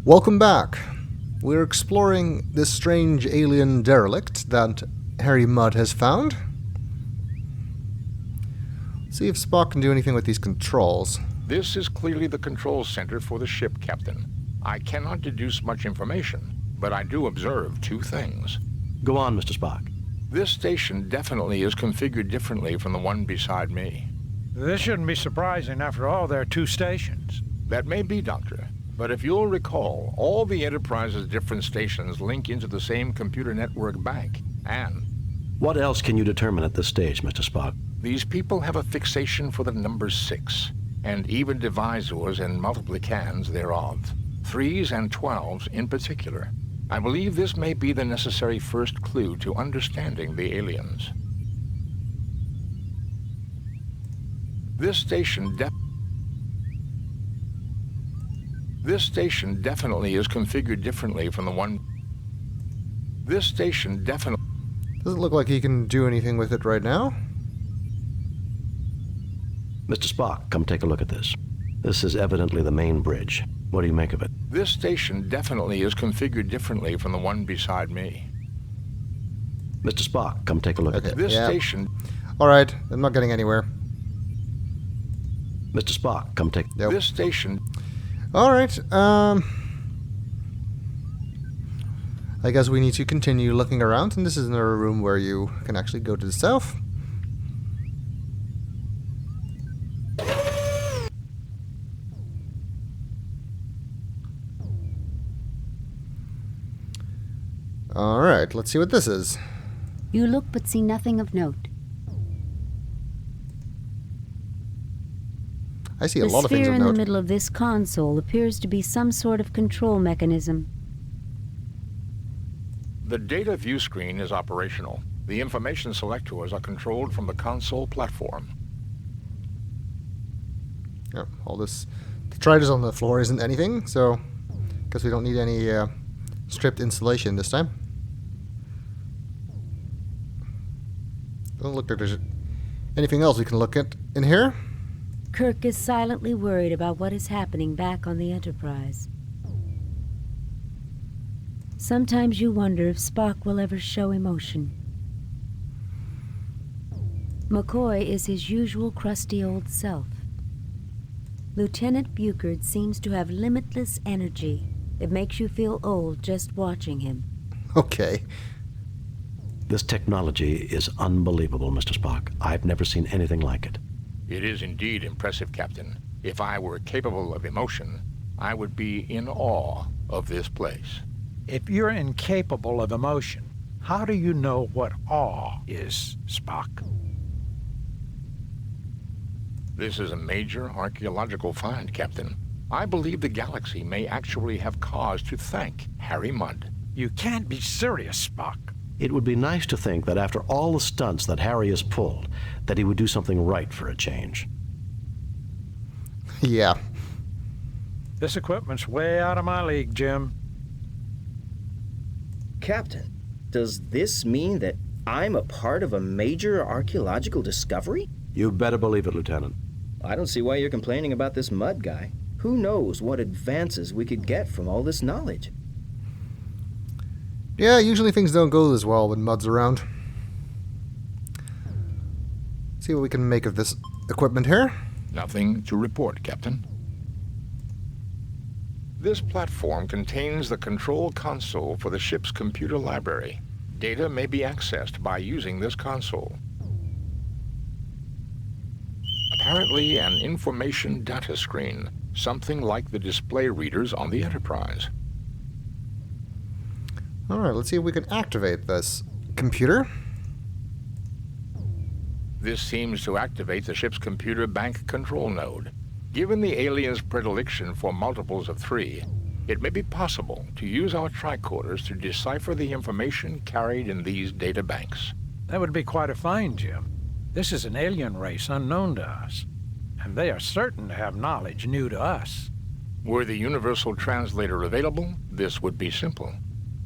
Welcome back. We're exploring this strange alien derelict that Harry Mudd has found. See if Spock can do anything with these controls. This is clearly the control center for the ship, Captain. I cannot deduce much information, but I do observe two things. Go on, Mr. Spock. This station definitely is configured differently from the one beside me. This shouldn't be surprising. After all, there are two stations. That may be, Doctor. But if you'll recall, all the Enterprise's different stations link into the same computer network bank, and... What else can you determine at this stage, Mr. Spock? These people have a fixation for the number 6, and even divisors and multiplicans thereof, 3s and 12s in particular. I believe this may be the necessary first clue to understanding the aliens. This station definitely is configured differently from the one... This station definitely... Doesn't look like he can do anything with it right now. Mr. Spock, come take a look at this. This is evidently the main bridge. What do you make of it? This station definitely is configured differently from the one beside me. Mr. Spock, come take a look at it. This station... Alright, I'm not getting anywhere. Mr. Spock, come take... Nope. This station... Alright, I guess we need to continue looking around, and this is another room where you can actually go to the south. Alright, let's see what this is. You look but see nothing of note. I see a lot of things of The sphere in note. the middle of this console appears to be some sort of control mechanism. The data view screen is operational. The information selectors are controlled from the console platform. Yeah, all this detritus on the floor isn't anything, so guess we don't need any stripped installation this time. Doesn't look like there's anything else we can look at in here. Kirk is silently worried about what is happening back on the Enterprise. Sometimes you wonder if Spock will ever show emotion. McCoy is his usual crusty old self. Lieutenant Buchard seems to have limitless energy. It makes you feel old just watching him. Okay. This technology is unbelievable, Mr. Spock. I've never seen anything like it. It is indeed impressive, Captain. If I were capable of emotion, I would be in awe of this place. If you're incapable of emotion, how do you know what awe is, Spock? This is a major archaeological find, Captain. I believe the galaxy may actually have cause to thank Harry Mudd. You can't be serious, Spock. It would be nice to think that after all the stunts that Harry has pulled, that he would do something right for a change. Yeah. This equipment's way out of my league, Jim. Captain, does this mean that I'm a part of a major archaeological discovery? You better believe it, Lieutenant. I don't see why you're complaining about this Mudd guy. Who knows what advances we could get from all this knowledge? Yeah, usually things don't go as well when Mudd's around. See what we can make of this equipment here. Nothing to report, Captain. This platform contains the control console for the ship's computer library. Data may be accessed by using this console. Apparently an information data screen, something like the display readers on the Enterprise. Alright, let's see if we can activate this computer. This seems to activate the ship's computer bank control node. Given the aliens' predilection for multiples of 3, it may be possible to use our tricorders to decipher the information carried in these data banks. That would be quite a find, Jim. This is an alien race unknown to us, and they are certain to have knowledge new to us. Were the universal translator available, this would be simple.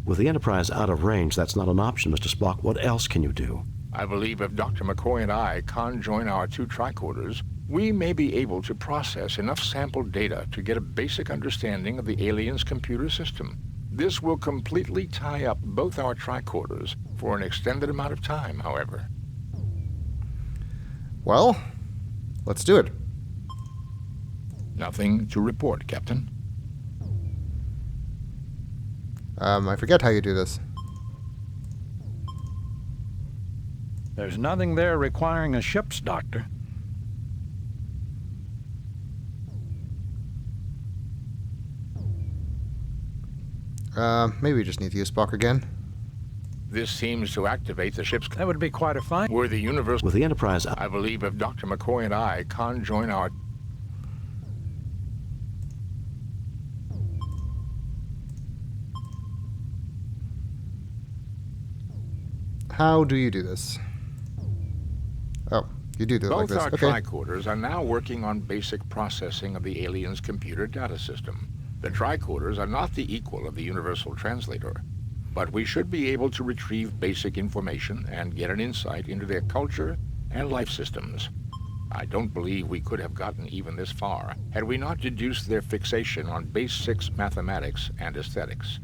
With the Enterprise out of range, that's not an option, Mr. Spock. What else can you do? I believe if Dr. McCoy and I conjoin our two tricorders, we may be able to process enough sample data to get a basic understanding of the alien's computer system. This will completely tie up both our tricorders for an extended amount of time, however. Well, let's do it. Nothing to report, Captain. I forget how you do this. There's nothing there requiring a ship's doctor. Maybe we just need to use Spock again. This seems to activate the ship's... That would be quite a find. Were the universe... With the Enterprise, I believe if Dr. McCoy and I conjoin our... How do you do this? Oh, you do it like Both this. our Okay. tricorders are now working on basic processing of the alien's computer data system. The tricorders are not the equal of the universal translator, but we should be able to retrieve basic information and get an insight into their culture and life systems. I don't believe we could have gotten even this far had we not deduced their fixation on base 6 mathematics and aesthetics.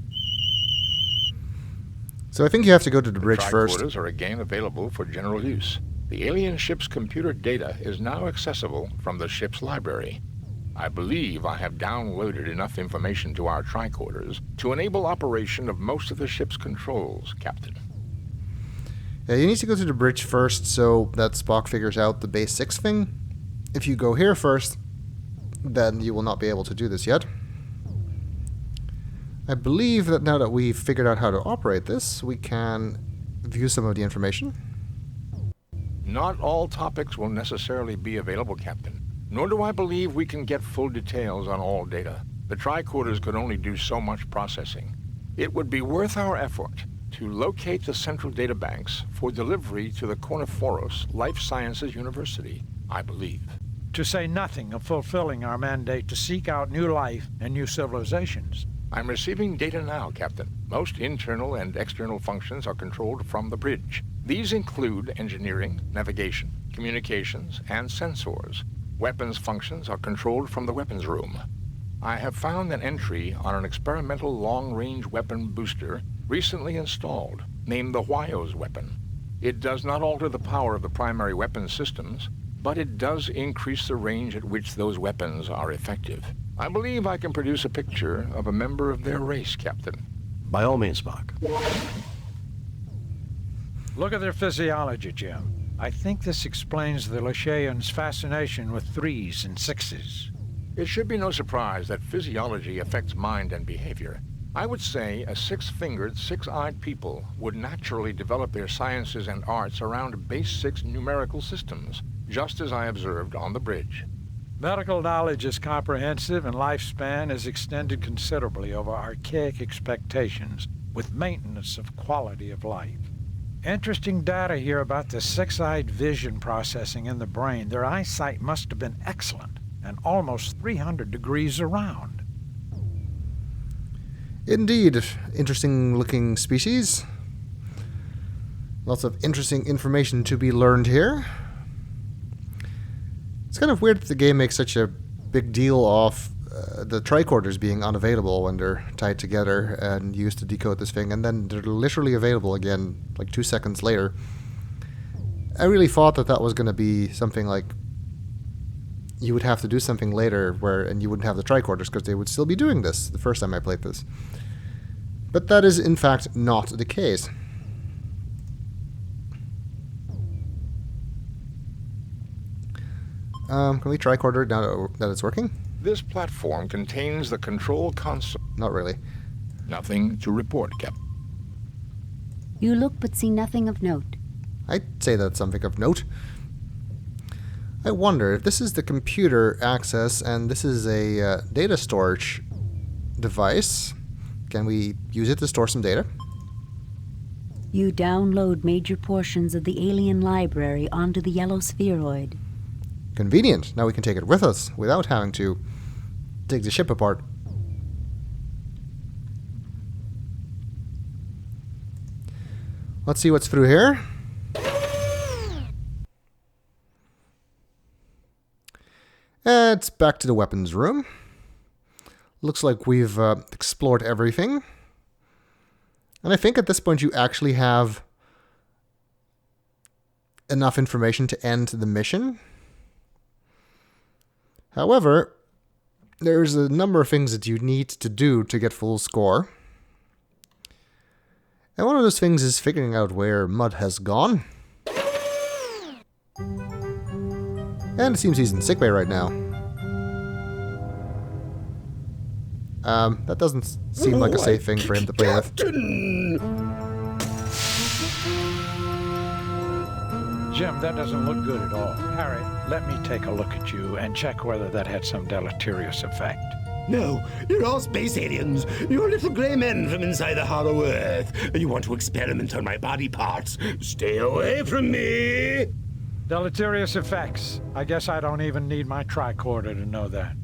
So I think you have to go to the bridge first. Tricorders are again available for general use. The alien ship's computer data is now accessible from the ship's library. I believe I have downloaded enough information to our tricorders to enable operation of most of the ship's controls, Captain. Yeah, you need to go to the bridge first so that Spock figures out the base 6 thing. If you go here first, then you will not be able to do this yet. I believe that now that we've figured out how to operate this, we can view some of the information. Not all topics will necessarily be available, Captain. Nor do I believe we can get full details on all data. The tricorders could only do so much processing. It would be worth our effort to locate the central databanks for delivery to the Korniforos Life Sciences University, I believe. To say nothing of fulfilling our mandate to seek out new life and new civilizations. I'm receiving data now, Captain. Most internal and external functions are controlled from the bridge. These include engineering, navigation, communications, and sensors. Weapons functions are controlled from the weapons room. I have found an entry on an experimental long-range weapon booster recently installed, named the Huayos weapon. It does not alter the power of the primary weapon systems, but it does increase the range at which those weapons are effective. I believe I can produce a picture of a member of their race, Captain. by all means, Spock. Look at their physiology, Jim. I think this explains the Lashaeans' fascination with 3s and 6s. It should be no surprise that physiology affects mind and behavior. I would say a 6-fingered, 6-eyed people would naturally develop their sciences and arts around base 6 numerical systems, just as I observed on the bridge. Medical knowledge is comprehensive and lifespan is extended considerably over archaic expectations, with maintenance of quality of life. Interesting data here about the 6-eyed vision processing in the brain. Their eyesight must have been excellent and almost 300 degrees around. Indeed, interesting looking species. Lots of interesting information to be learned here. It's kind of weird that the game makes such a big deal of the tricorders being unavailable when they're tied together and used to decode this thing, and then they're literally available again like 2 seconds later. I really thought that that was going to be something like you would have to do something later and you wouldn't have the tricorders because they would still be doing this the first time I played this. But that is in fact not the case. Can we tricorder it now that it's working? This platform contains the control console. Not really. Nothing to report, Captain. You look but see nothing of note. I'd say that's something of note. I wonder if this is the computer access and this is a data storage device. Can we use it to store some data? You download major portions of the alien library onto the yellow spheroid. Convenient. Now we can take it with us without having to take the ship apart. Let's see what's through here. And it's back to the weapons room. Looks like we've explored everything. And I think at this point you actually have enough information to end the mission. However, there's a number of things that you need to do to get full score. And one of those things is figuring out where Mud has gone. And it seems he's in sickbay right now. That doesn't seem like a safe thing for him to play with. Jim, that doesn't look good at all. Harry, let me take a look at you and check whether that had some deleterious effect. No, you're all space aliens. You're little gray men from inside the hollow earth. You want to experiment on my body parts. Stay away from me! Deleterious effects. I guess I don't even need my tricorder to know that.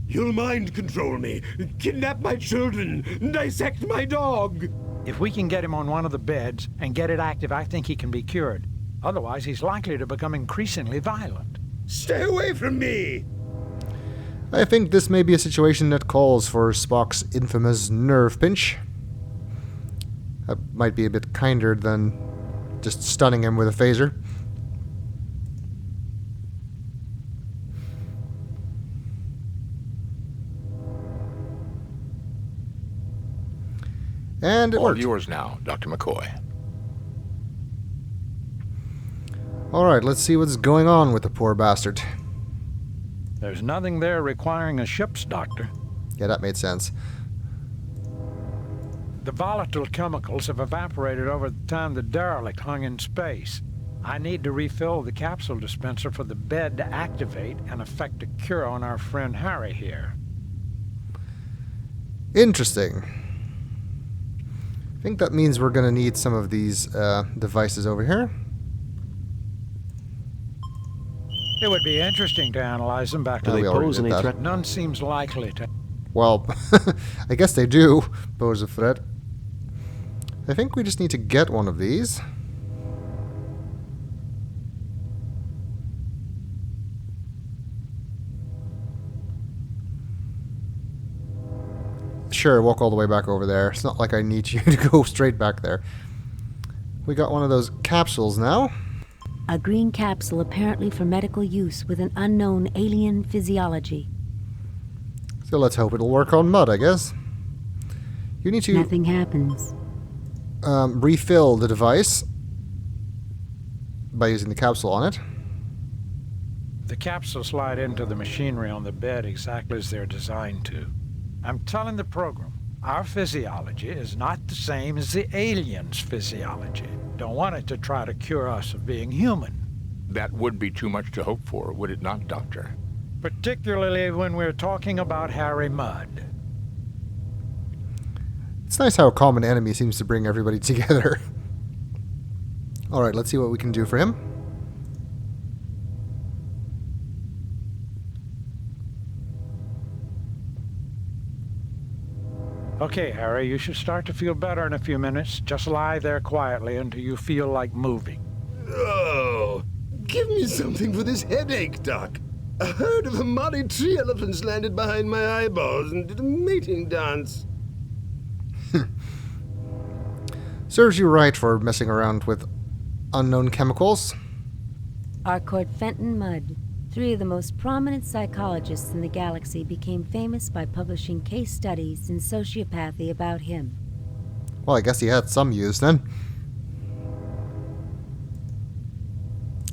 You'll mind control me, kidnap my children, dissect my dog. If we can get him on one of the beds and get it active, I think he can be cured. Otherwise, he's likely to become increasingly violent. Stay away from me! I think this may be a situation that calls for Spock's infamous nerve pinch. That might be a bit kinder than just stunning him with a phaser. And it All worked. yours now, Dr. McCoy. Alright, let's see what's going on with the poor bastard. There's nothing there requiring a ship's doctor. Yeah, that made sense. The volatile chemicals have evaporated over the time the derelict hung in space. I need to refill the capsule dispenser for the bed to activate and effect a cure on our friend Harry here. Interesting. I think that means we're going to need some of these devices over here. It would be interesting to analyze them back Do to they we already pose did any that. threat? None seems likely to. Well, I guess they do pose a threat. I think we just need to get one of these. Sure, walk all the way back over there. It's not like I need you to go straight back there. We got one of those capsules now. A green capsule apparently for medical use with an unknown alien physiology. So let's hope it'll work on Mud, I guess. You need to Nothing happens. refill the device by using the capsule on it. The capsules slide into the machinery on the bed exactly as they're designed to. I'm telling the program, our physiology is not the same as the aliens' physiology. Don't want it to try to cure us of being human. That would be too much to hope for, would it not, Doctor? Particularly when we're talking about Harry Mudd. It's nice how a common enemy seems to bring everybody together. Alright, let's see what we can do for him. Okay, Harry, you should start to feel better in a few minutes. Just lie there quietly until you feel like moving. Oh, give me something for this headache, Doc. A herd of Amari tree elephants landed behind my eyeballs and did a mating dance. Serves you right for messing around with unknown chemicals. Arcourt Fenton Mudd. 3 of the most prominent psychologists in the galaxy became famous by publishing case studies in sociopathy about him. Well, I guess he had some use then.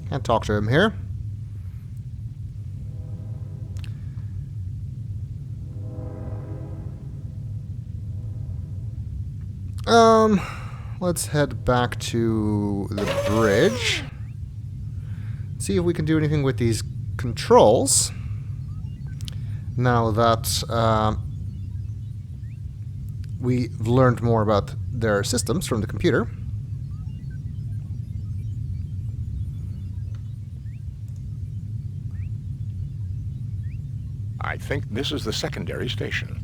Can't talk to him here. Let's head back to the bridge. See if we can do anything with these controls. Now that we've learned more about their systems from the computer. I think this is the secondary station.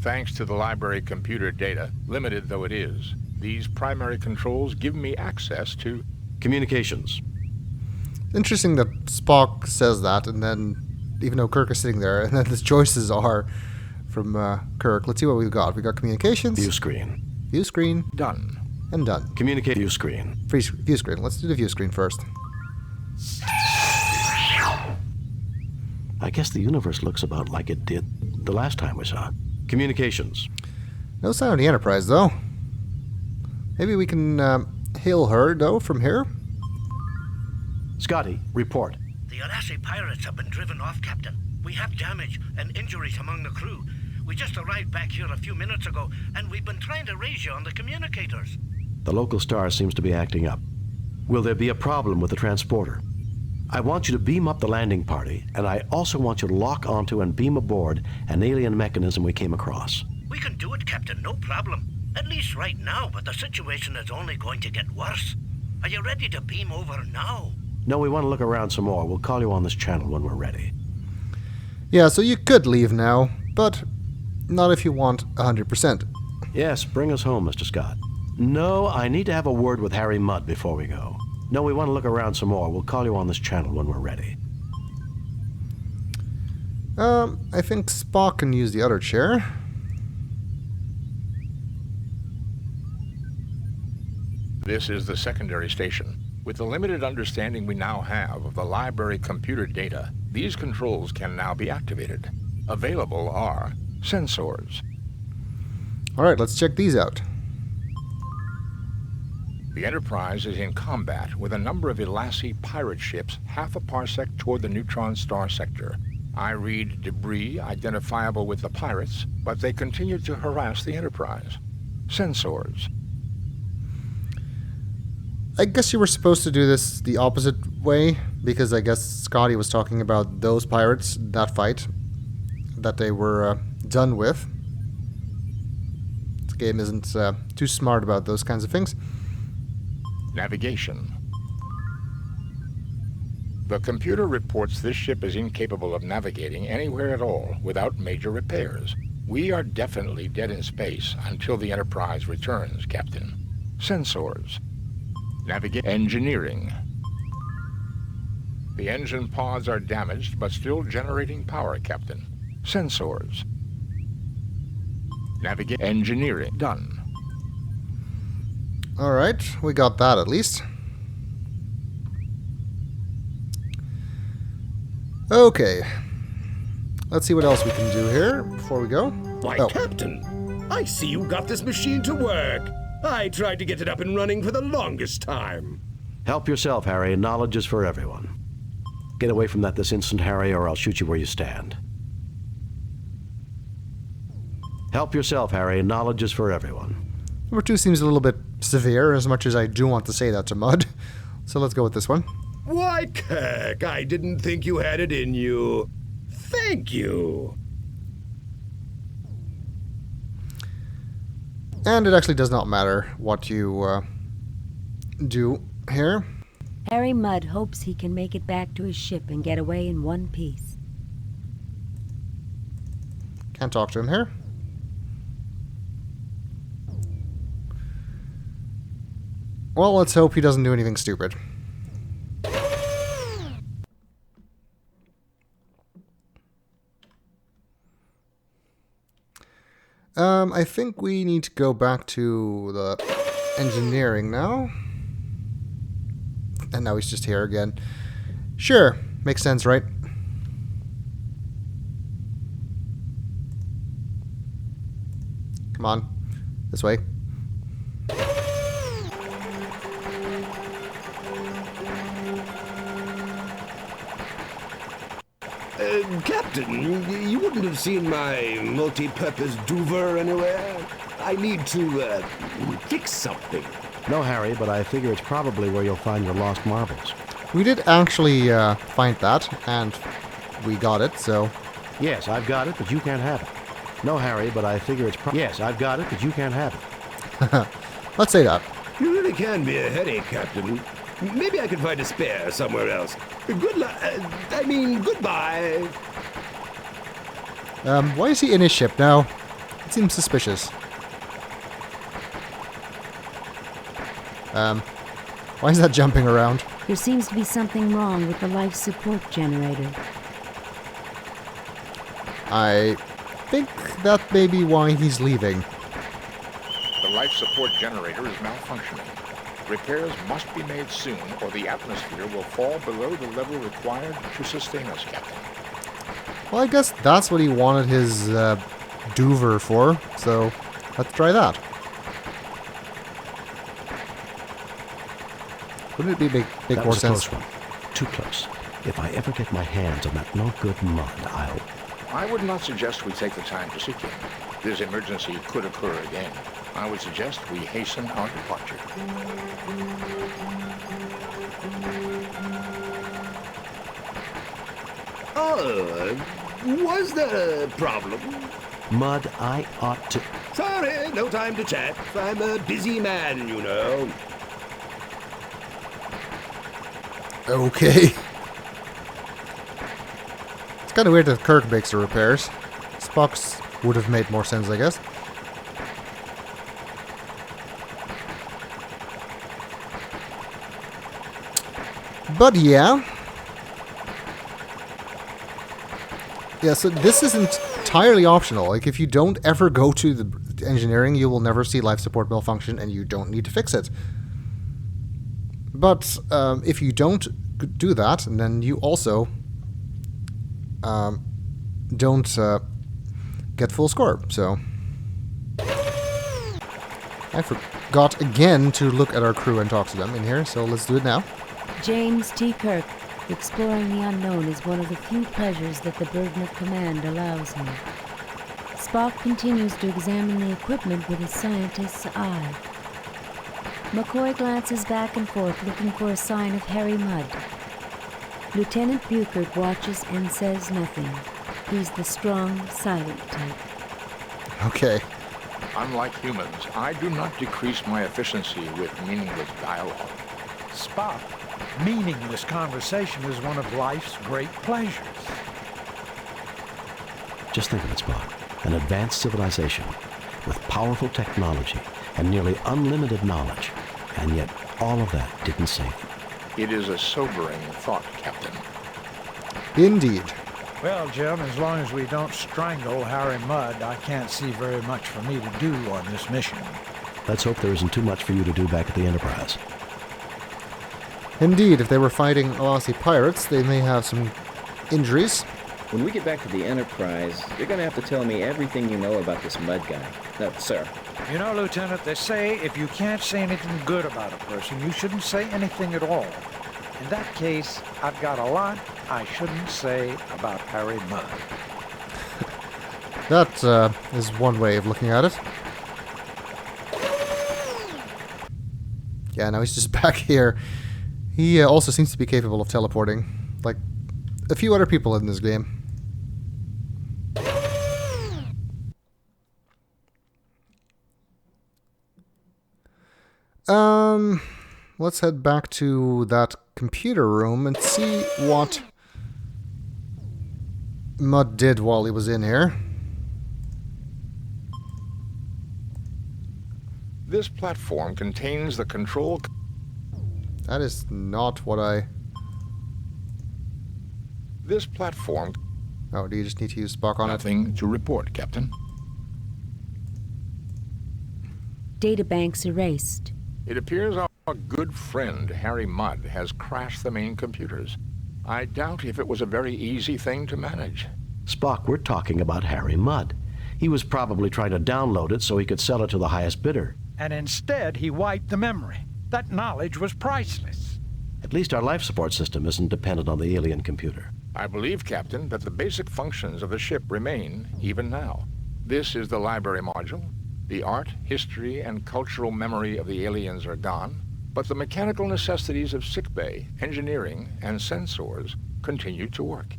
Thanks to the library computer data, limited though it is, these primary controls give me access to... Communications. Interesting that Spock says that, and then, even though Kirk is sitting there, and then the choices are from Kirk. Let's see what we've got. We got communications. View screen. View screen. Done. And done. Communicate. View screen. View screen. Let's do the view screen first. I guess the universe looks about like it did the last time we saw it. Communications. No sign of the Enterprise, though. Maybe we can hail her, though, from here? Scotty, report. The Arashi pirates have been driven off, Captain. We have damage and injuries among the crew. We just arrived back here a few minutes ago, and we've been trying to raise you on the communicators. The local star seems to be acting up. Will there be a problem with the transporter? I want you to beam up the landing party, and I also want you to lock onto and beam aboard an alien mechanism we came across. We can do it, Captain, no problem. At least right now, but the situation is only going to get worse. Are you ready to beam over now? No, we want to look around some more. We'll call you on this channel when we're ready. Yeah, so you could leave now, but not if you want 100%. Yes, bring us home, Mr. Scott. No, I need to have a word with Harry Mudd before we go. No, we want to look around some more. We'll call you on this channel when we're ready. I think Spock can use the other chair. This is the secondary station. With the limited understanding we now have of the library computer data, these controls can now be activated. Available are sensors. Alright, let's check these out. The Enterprise is in combat with a number of Elassie pirate ships half a parsec toward the neutron star sector. I read debris identifiable with the pirates, but they continue to harass the Enterprise. Sensors. I guess you were supposed to do this the opposite way, because I guess Scotty was talking about those pirates, that fight, that they were done with. This game isn't too smart about those kinds of things. Navigation. The computer reports this ship is incapable of navigating anywhere at all without major repairs. We are definitely dead in space until the Enterprise returns, Captain. Sensors. Engineering. The engine pods are damaged but still generating power, Captain. Sensors. Engineering. Done. Alright, we got that at least. Okay. Let's see what else we can do here before we go. Why, Captain, I see you got this machine to work. I tried to get it up and running for the longest time. Help yourself, Harry. Knowledge is for everyone. Get away from that this instant, Harry, or I'll shoot you where you stand. Help yourself, Harry. Knowledge is for everyone. Number 2 seems a little bit severe, as much as I do want to say that to Mudd. So let's go with this one. Why, Kirk, I didn't think you had it in you. Thank you. And it actually does not matter what you do here. Harry Mudd hopes he can make it back to his ship and get away in one piece. Can't talk to him here. Well, let's hope he doesn't do anything stupid. I think we need to go back to the engineering now. And now he's just here again. Sure, makes sense, right? Come on, this way. Captain, you wouldn't have seen my multi-purpose duver anywhere? I need to, fix something. No, Harry, but I figure it's probably where you'll find your lost marbles. We did actually find that, and we got it, so... Yes, I've got it, but you can't have it. No, Harry, but I figure it's Yes, I've got it, but you can't have it. Let's say that. You really can be a headache, Captain. Maybe I can find a spare somewhere else. Good luck. Goodbye. Why is he in his ship now? It seems suspicious. Why is that jumping around? There seems to be something wrong with the life support generator. I think that may be why he's leaving. The life support generator is malfunctioning. Repairs must be made soon, or the atmosphere will fall below the level required to sustain us, Captain. Well, I guess that's what he wanted his Doover for, so let's try that. Wouldn't it be make That more was a sense? close one. Too close. If I ever get my hands on that no-good mud, I'll... I would not suggest we take the time to seek him. This emergency could occur again. I would suggest we hasten our departure. Oh, was there a problem? Mud, I ought to... Sorry, no time to chat. I'm a busy man, you know. Okay. It's kind of weird that Kirk makes the repairs. Spock's would have made more sense, I guess. But yeah. Yeah, so this isn't entirely optional. Like, if you don't ever go to the engineering, you will never see life support malfunction, and you don't need to fix it. But if you don't do that, then you also don't get full score. So I forgot again to look at our crew and talk to them in here, so let's do it now. James T. Kirk, exploring the unknown is one of the few pleasures that the burden of command allows him. Spock continues to examine the equipment with his scientist's eye. McCoy glances back and forth, looking for a sign of Harry Mudd. Lieutenant Buchert watches and says nothing. He's the strong, silent type. Okay. Unlike humans, I do not decrease my efficiency with meaningless dialogue. Spock, meaningless conversation is one of life's great pleasures. Just think of it, Spock. An advanced civilization with powerful technology and nearly unlimited knowledge. And yet, all of that didn't save them. It is a sobering thought, Captain. Indeed. Well, Jim, as long as we don't strangle Harry Mudd, I can't see very much for me to do on this mission. Let's hope there isn't too much for you to do back at the Enterprise. Indeed, if they were fighting Aussie pirates, they may have some injuries. When we get back to the Enterprise, you're gonna have to tell me everything you know about this Mudd guy. No, sir. You know, Lieutenant, they say if you can't say anything good about a person, you shouldn't say anything at all. In that case, I've got a lot I shouldn't say about Harry Mudd. That is one way of looking at it. Yeah, now he's just back here. He also seems to be capable of teleporting, like a few other people in this game. Let's head back to that computer room and see what Mudd did while he was in here. This platform contains the control... That is not what I... This platform... Oh, do you just need to use Spock on it? Nothing to report, Captain. Databanks erased. It appears our good friend, Harry Mudd, has crashed the main computers. I doubt if it was a very easy thing to manage. Spock, we're talking about Harry Mudd. He was probably trying to download it so he could sell it to the highest bidder. And instead, he wiped the memory. That knowledge was priceless. At least our life support system isn't dependent on the alien computer. I believe, Captain, that the basic functions of the ship remain, even now. This is the library module. The art, history, and cultural memory of the aliens are gone, but the mechanical necessities of sickbay, engineering, and sensors continue to work.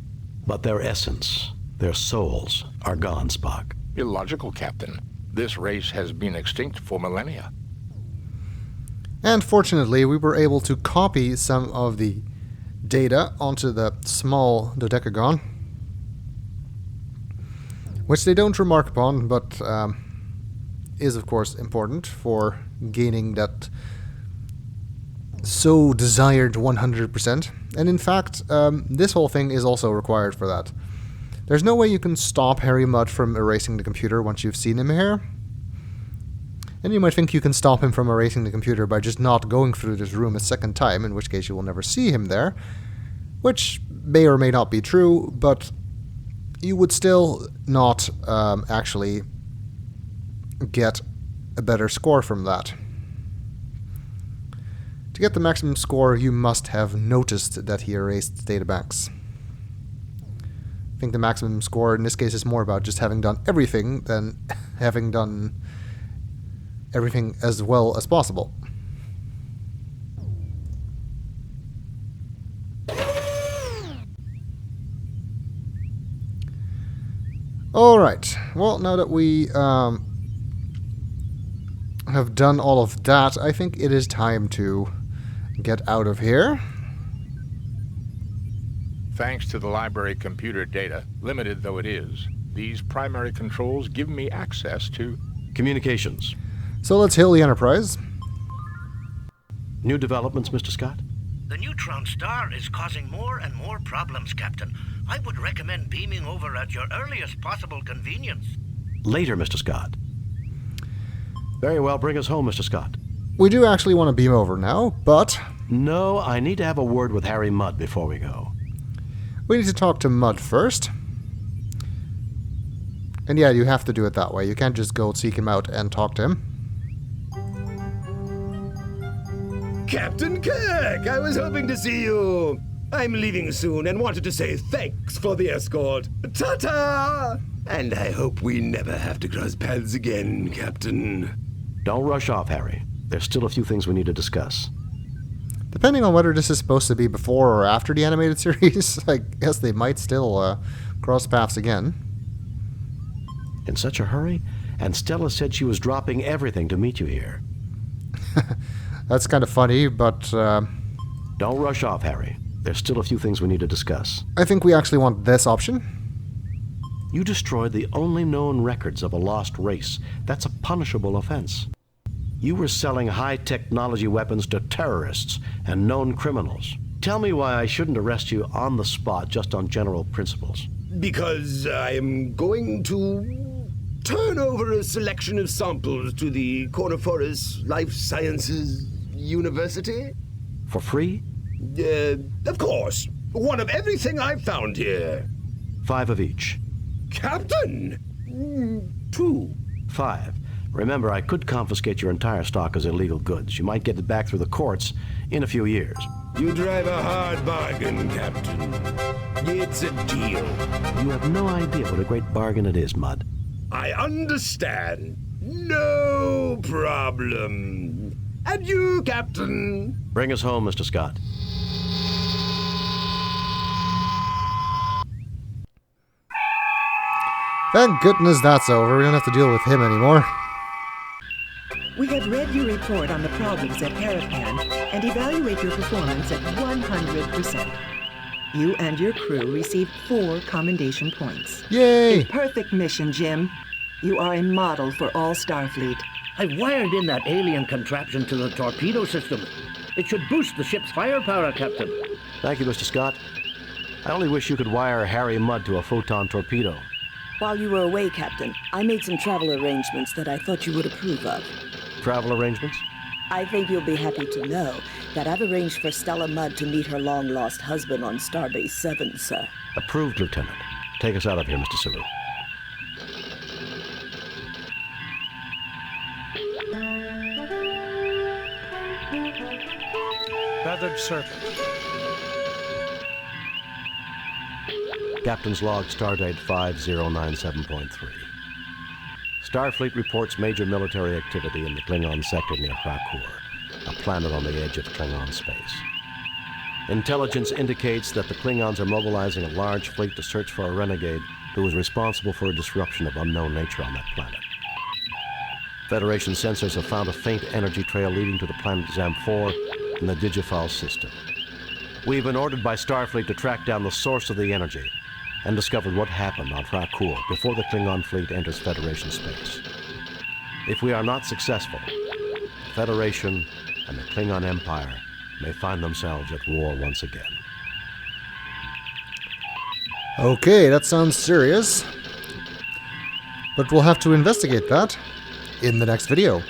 But their essence, their souls, are gone, Spock. Illogical, Captain. This race has been extinct for millennia. And fortunately, we were able to copy some of the data onto the small dodecagon, which they don't remark upon, but is of course important for gaining that so desired 100%. And in fact, this whole thing is also required for that. There's no way you can stop Harry Mudd from erasing the computer once you've seen him here. And you might think you can stop him from erasing the computer by just not going through this room a second time, in which case you will never see him there, which may or may not be true, but you would still not actually get a better score from that. To get the maximum score, you must have noticed that he erased databanks. I think the maximum score in this case is more about just having done everything than having done everything as well as possible. Alright, well, now that we have done all of that, I think it is time to get out of here. Thanks to the library computer data, limited though it is, these primary controls give me access to Communications. So let's hail the Enterprise. New developments, Mr. Scott? The neutron star is causing more and more problems, Captain. I would recommend beaming over at your earliest possible convenience. Later, Mr. Scott. Very well, bring us home, Mr. Scott. We do actually want to beam over now, but No, I need to have a word with Harry Mudd before we go. we need to talk to Mudd first. And yeah, you have to do it that way. You can't just go seek him out and talk to him. Captain Kirk, I was hoping to see you. I'm leaving soon and wanted to say thanks for the escort. Ta-ta! And I hope we never have to cross paths again, Captain. Don't rush off, Harry. There's still a few things we need to discuss. Depending on whether this is supposed to be before or after the animated series, I guess they might still cross paths again. In such a hurry? And Stella said she was dropping everything to meet you here. That's kind of funny, but Don't rush off, Harry. There's still a few things we need to discuss. I think we actually want this option. You destroyed the only known records of a lost race. That's a punishable offense. You were selling high-technology weapons to terrorists and known criminals. Tell me why I shouldn't arrest you on the spot just on general principles. Because I am going to turn over a selection of samples to the Corniforous Life Sciences University. For free? Of course. One of everything I've found here. 5 of each. Captain! 2. 5. Remember, I could confiscate your entire stock as illegal goods. You might get it back through the courts in a few years. You drive a hard bargain, Captain. It's a deal. You have no idea what a great bargain it is, Mudd. I understand. No problem. Adieu, Captain. Bring us home, Mr. Scott. Thank goodness that's over. We don't have to deal with him anymore. We have read your report on the problems at Harapan and evaluate your performance at 100%. You and your crew received 4 commendation points. Yay! A perfect mission, Jim. You are a model for all Starfleet. I've wired in that alien contraption to the torpedo system. It should boost the ship's firepower, Captain. Thank you, Mr. Scott. I only wish you could wire Harry Mudd to a photon torpedo. While you were away, Captain, I made some travel arrangements that I thought you would approve of. Travel arrangements? I think you'll be happy to know that I've arranged for Stella Mudd to meet her long-lost husband on Starbase 7, sir. Approved, Lieutenant. Take us out of here, Mr. Saru. Feathered Serpent. Captain's log, stardate 5097.3. Starfleet reports major military activity in the Klingon sector near Krakur, a planet on the edge of Klingon space. Intelligence indicates that the Klingons are mobilizing a large fleet to search for a renegade who is responsible for a disruption of unknown nature on that planet. Federation sensors have found a faint energy trail leading to the planet Zam-4 in the Digifal system. We've been ordered by Starfleet to track down the source of the energy and discover what happened on Krakur before the Klingon fleet enters Federation space. If we are not successful, the Federation and the Klingon Empire may find themselves at war once again. Okay, that sounds serious. But we'll have to investigate that in the next video.